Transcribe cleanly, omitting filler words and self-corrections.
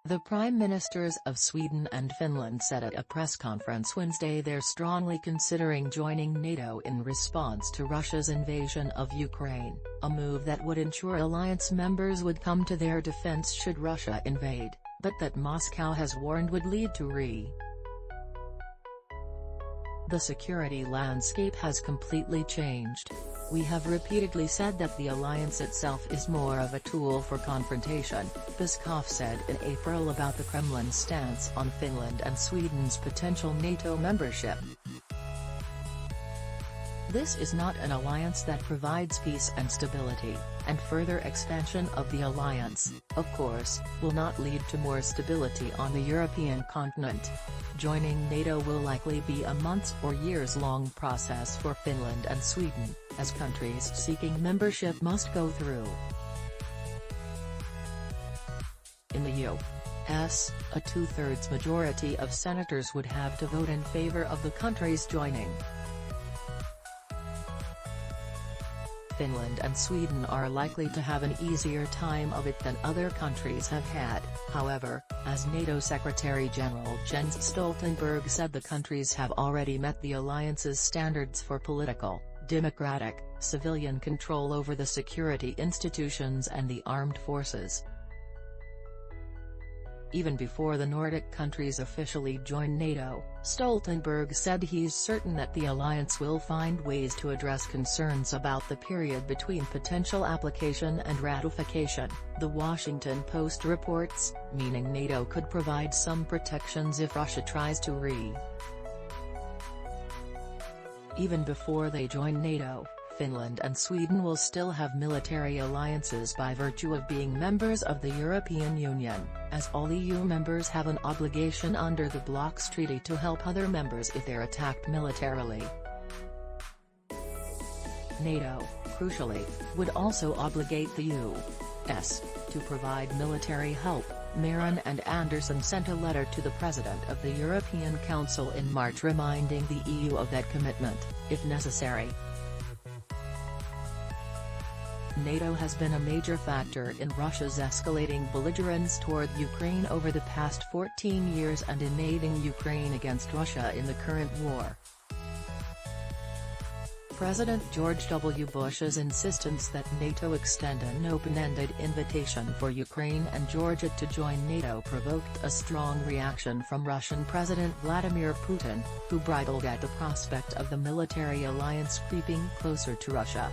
The Prime Ministers of Sweden and Finland said at a press conference Wednesday they're strongly considering joining NATO in response to Russia's invasion of Ukraine, a move that would ensure alliance members would come to their defense should Russia invade, but that Moscow has warned would lead to The security landscape has completely changed. We have repeatedly said that the alliance itself is more of a tool for confrontation, Peskov said in April about the Kremlin's stance on Finland and Sweden's potential NATO membership. This is not an alliance that provides peace and stability, and further expansion of the alliance, of course, will not lead to more stability on the European continent. Joining NATO will likely be a months or years-long process for Finland and Sweden, as countries seeking membership must go through. In the U.S., a two-thirds majority of senators would have to vote in favor of the countries joining. Finland and Sweden are likely to have an easier time of it than other countries have had, however, as NATO Secretary-General Jens Stoltenberg said the countries have already met the alliance's standards for political, democratic, civilian control over the security institutions and the armed forces. Even before the Nordic countries officially join NATO, Stoltenberg said he's certain that the alliance will find ways to address concerns about the period between potential application and ratification, The Washington Post reports, meaning NATO could provide some protections if Russia tries to Even before they join NATO, Finland and Sweden will still have military alliances by virtue of being members of the European Union, as all EU members have an obligation under the bloc's treaty to help other members if they're attacked militarily. NATO, crucially, would also obligate the U.S. to provide military help. Marin and Anderson sent a letter to the President of the European Council in March reminding the EU of that commitment, if necessary. NATO has been a major factor in Russia's escalating belligerence toward Ukraine over the past 14 years and in aiding Ukraine against Russia in the current war. President George W. Bush's insistence that NATO extend an open-ended invitation for Ukraine and Georgia to join NATO provoked a strong reaction from Russian President Vladimir Putin, who bridled at the prospect of the military alliance creeping closer to Russia.